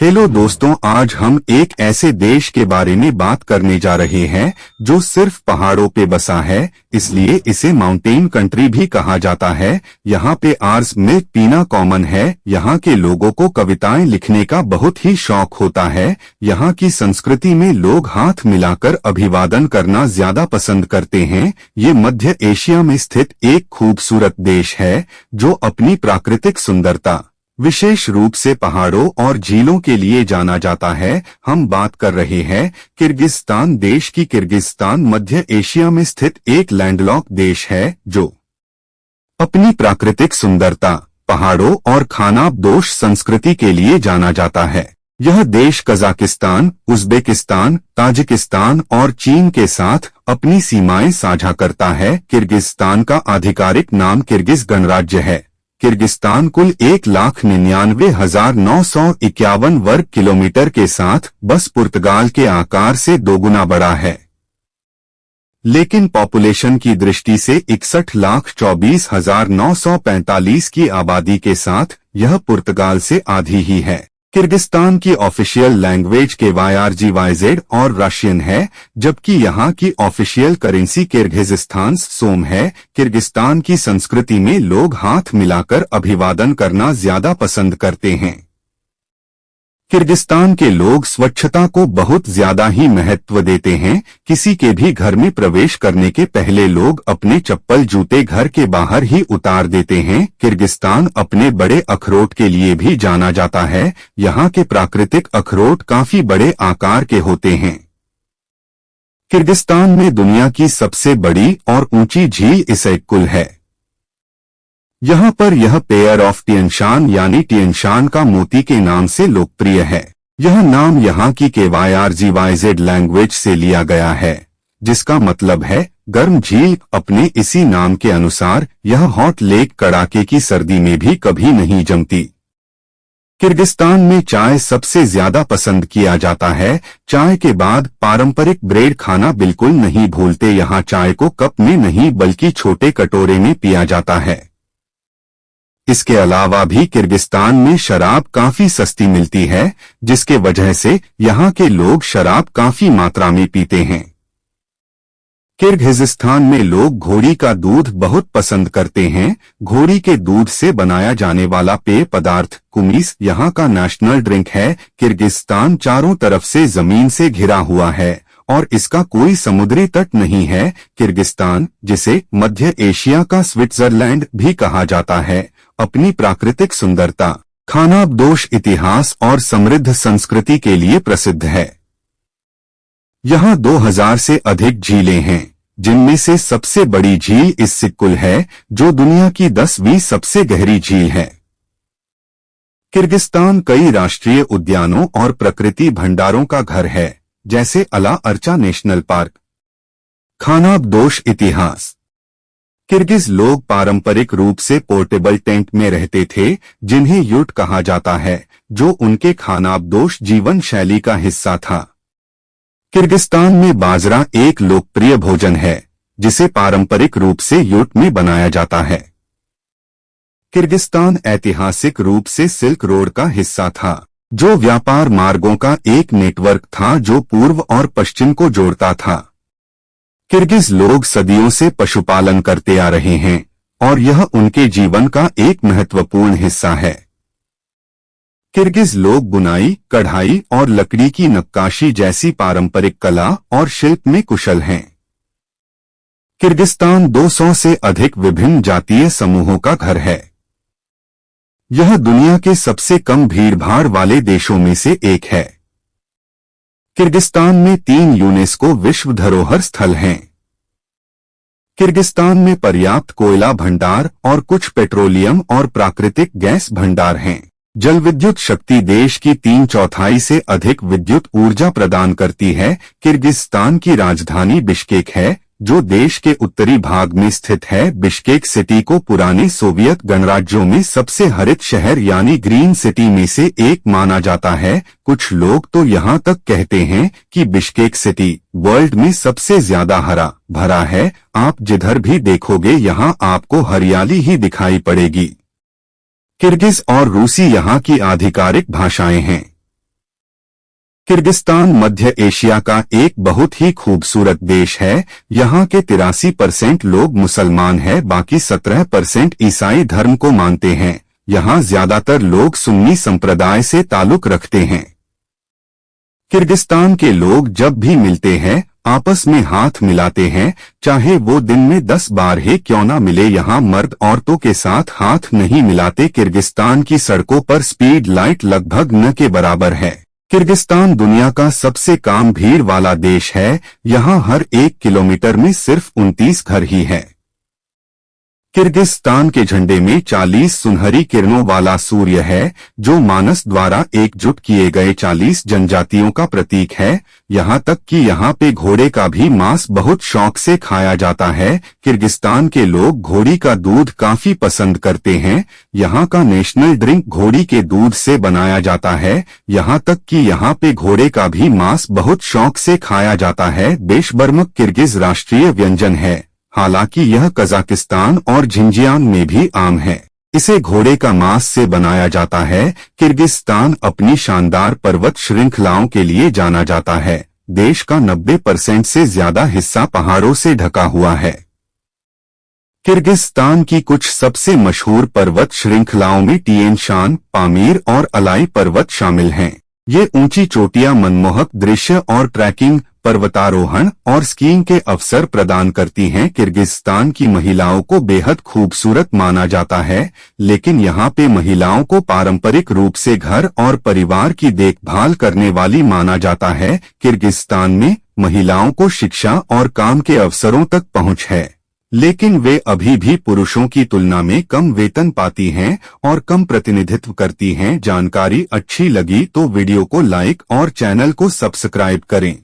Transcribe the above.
Hello दोस्तों, आज हम एक ऐसे देश के बारे में बात करने जा रहे हैं जो सिर्फ पहाड़ों पे बसा है, इसलिए इसे माउंटेन कंट्री भी कहा जाता है। यहाँ पे आर्स मिल्क पीना कॉमन है। यहाँ के लोगों को कविताएं लिखने का बहुत ही शौक होता है। यहाँ की संस्कृति में लोग हाथ मिलाकर अभिवादन करना ज्यादा पसंद करते हैं। ये मध्य एशिया में स्थित एक खूबसूरत देश है जो अपनी प्राकृतिक सुंदरता, विशेष रूप से पहाड़ों और झीलों के लिए जाना जाता है। हम बात कर रहे हैं किर्गिस्तान देश की। किर्गिस्तान मध्य एशिया में स्थित एक लैंडलॉक देश है जो अपनी प्राकृतिक सुंदरता, पहाड़ों और खानाबदोश संस्कृति के लिए जाना जाता है। यह देश कजाकिस्तान, उज़्बेकिस्तान, ताजिकिस्तान और चीन के साथ अपनी सीमाएं साझा करता है। किर्गिस्तान का आधिकारिक नाम किर्गिज गणराज्य है। किर्गिस्तान कुल 1,99,951 वर्ग किलोमीटर के साथ बस पुर्तगाल के आकार से दोगुना बड़ा है, लेकिन पॉपुलेशन की दृष्टि से 61,24,945 की आबादी के साथ यह पुर्तगाल से आधी ही है। किर्गिस्तान की ऑफिशियल लैंग्वेज KYRGYZ और रशियन है, जबकि यहाँ की ऑफिशियल करेंसी किर्गिज़स्तान सोम है। किर्गिस्तान की संस्कृति में लोग हाथ मिलाकर अभिवादन करना ज्यादा पसंद करते हैं। किर्गिस्तान के लोग स्वच्छता को बहुत ज्यादा ही महत्व देते हैं। किसी के भी घर में प्रवेश करने के पहले लोग अपने चप्पल जूते घर के बाहर ही उतार देते हैं। किर्गिस्तान अपने बड़े अखरोट के लिए भी जाना जाता है। यहाँ के प्राकृतिक अखरोट काफी बड़े आकार के होते हैं। किर्गिस्तान में दुनिया की सबसे बड़ी और ऊंची झील इसेककुल है। यहाँ पर यह पेयर ऑफ टियनशान यानी टियनशान का मोती के नाम से लोकप्रिय है। यह नाम यहाँ की KYRGYZ लैंग्वेज से लिया गया है, जिसका मतलब है गर्म झील। अपने इसी नाम के अनुसार यह हॉट लेक कड़ाके की सर्दी में भी कभी नहीं जमती। किर्गिस्तान में चाय सबसे ज्यादा पसंद किया जाता है। चाय के बाद पारंपरिक ब्रेड खाना बिल्कुल नहीं भूलते। यहाँ चाय को कप में नहीं बल्कि छोटे कटोरे में पिया जाता है। इसके अलावा भी किर्गिस्तान में शराब काफी सस्ती मिलती है, जिसके वजह से यहाँ के लोग शराब काफी मात्रा में पीते हैं। किर्गिज़स्तान में लोग घोड़ी का दूध बहुत पसंद करते हैं। घोड़ी के दूध से बनाया जाने वाला पेय पदार्थ कुमीस यहाँ का नेशनल ड्रिंक है। किर्गिस्तान चारों तरफ से जमीन से घिरा हुआ है और इसका कोई समुद्री तट नहीं है। किर्गिस्तान, जिसे मध्य एशिया का स्विट्जरलैंड भी कहा जाता है, अपनी प्राकृतिक सुंदरता, खानाबदोश इतिहास और समृद्ध संस्कृति के लिए प्रसिद्ध है। यहाँ 2000 से अधिक झीलें हैं, जिनमें से सबसे बड़ी झील इस्सिककुल है, जो दुनिया की 10वीं सबसे गहरी झील है। किर्गिस्तान कई राष्ट्रीय उद्यानों और प्रकृति भंडारों का घर है, जैसे अला अर्चा नेशनल पार्क। खानाबदोश इतिहास। किर्गिज लोग पारंपरिक रूप से पोर्टेबल टेंट में रहते थे, जिन्हें युर्ट कहा जाता है, जो उनके खानाबदोश जीवन शैली का हिस्सा था। किर्गिस्तान में बाजरा एक लोकप्रिय भोजन है, जिसे पारंपरिक रूप से युर्ट में बनाया जाता है। किर्गिस्तान ऐतिहासिक रूप से सिल्क रोड का हिस्सा था, जो व्यापार मार्गों का एक नेटवर्क था जो पूर्व और पश्चिम को जोड़ता था। किर्गिज लोग सदियों से पशुपालन करते आ रहे हैं और यह उनके जीवन का एक महत्वपूर्ण हिस्सा है। किर्गिज लोग बुनाई, कढ़ाई और लकड़ी की नक्काशी जैसी पारंपरिक कला और शिल्प में कुशल हैं। किर्गिस्तान 200 से अधिक विभिन्न जातीय समूहों का घर है। यह दुनिया के सबसे कम भीड़भाड़ वाले देशों में से एक है। किर्गिस्तान में 3 यूनेस्को विश्व धरोहर स्थल हैं। किर्गिस्तान में पर्याप्त कोयला भंडार और कुछ पेट्रोलियम और प्राकृतिक गैस भंडार हैं। जल विद्युत शक्ति देश की 3/4 से अधिक विद्युत ऊर्जा प्रदान करती है। किर्गिस्तान की राजधानी बिश्केक है, जो देश के उत्तरी भाग में स्थित है। बिश्केक सिटी को पुराने सोवियत गणराज्यों में सबसे हरित शहर यानी ग्रीन सिटी में से एक माना जाता है। कुछ लोग तो यहाँ तक कहते हैं कि बिश्केक सिटी वर्ल्ड में सबसे ज्यादा हरा भरा है। आप जिधर भी देखोगे यहाँ आपको हरियाली ही दिखाई पड़ेगी। किर्गिज और रूसी यहाँ की आधिकारिक भाषाएं हैं। किर्गिस्तान मध्य एशिया का एक बहुत ही खूबसूरत देश है। यहाँ के 83% लोग मुसलमान हैं, बाकी 17% ईसाई धर्म को मानते हैं। यहाँ ज्यादातर लोग सुन्नी संप्रदाय से ताल्लुक रखते हैं। किर्गिस्तान के लोग जब भी मिलते हैं आपस में हाथ मिलाते हैं, चाहे वो दिन में 10 बार ही क्यों ना मिले। यहाँ मर्द औरतों के साथ हाथ नहीं मिलाते। किर्गिस्तान की सड़कों पर स्पीड लाइट लगभग न के बराबर है। किर्गिस्तान दुनिया का सबसे कम भीड़ वाला देश है। यहाँ हर 1 किलोमीटर में सिर्फ 29 घर ही है। किर्गिस्तान के झंडे में 40 सुनहरी किरणों वाला सूर्य है, जो मानस द्वारा एकजुट किए गए 40 जनजातियों का प्रतीक है। यहाँ तक कि यहाँ पे घोड़े का भी मांस बहुत शौक से खाया जाता है। किर्गिस्तान के लोग घोड़ी का दूध काफी पसंद करते हैं। यहाँ का नेशनल ड्रिंक घोड़ी के दूध से बनाया जाता है। यहाँ तक कि यहाँ पे घोड़े का भी मांस बहुत शौक से खाया जाता है। बेशबर्मक किर्गिज राष्ट्रीय व्यंजन है, हालांकि यह कजाकिस्तान और झिंजियांग में भी आम है। इसे घोड़े का मांस से बनाया जाता है। किर्गिस्तान अपनी शानदार पर्वत श्रृंखलाओं के लिए जाना जाता है। देश का 90% से ज्यादा हिस्सा पहाड़ों से ढका हुआ है। किर्गिस्तान की कुछ सबसे मशहूर पर्वत श्रृंखलाओं में टिएन शान, पामीर और अलाई पर्वत शामिल हैं। ये ऊंची चोटियां मनमोहक दृश्य और ट्रैकिंग, पर्वतारोहण और स्कीइंग के अवसर प्रदान करती हैं। किर्गिस्तान की महिलाओं को बेहद खूबसूरत माना जाता है, लेकिन यहाँ पे महिलाओं को पारंपरिक रूप से घर और परिवार की देखभाल करने वाली माना जाता है। किर्गिस्तान में महिलाओं को शिक्षा और काम के अवसरों तक पहुँच है, लेकिन वे अभी भी पुरुषों की तुलना में कम वेतन पाती हैं और कम प्रतिनिधित्व करती हैं। जानकारी अच्छी लगी तो वीडियो को लाइक और चैनल को सब्सक्राइब करें।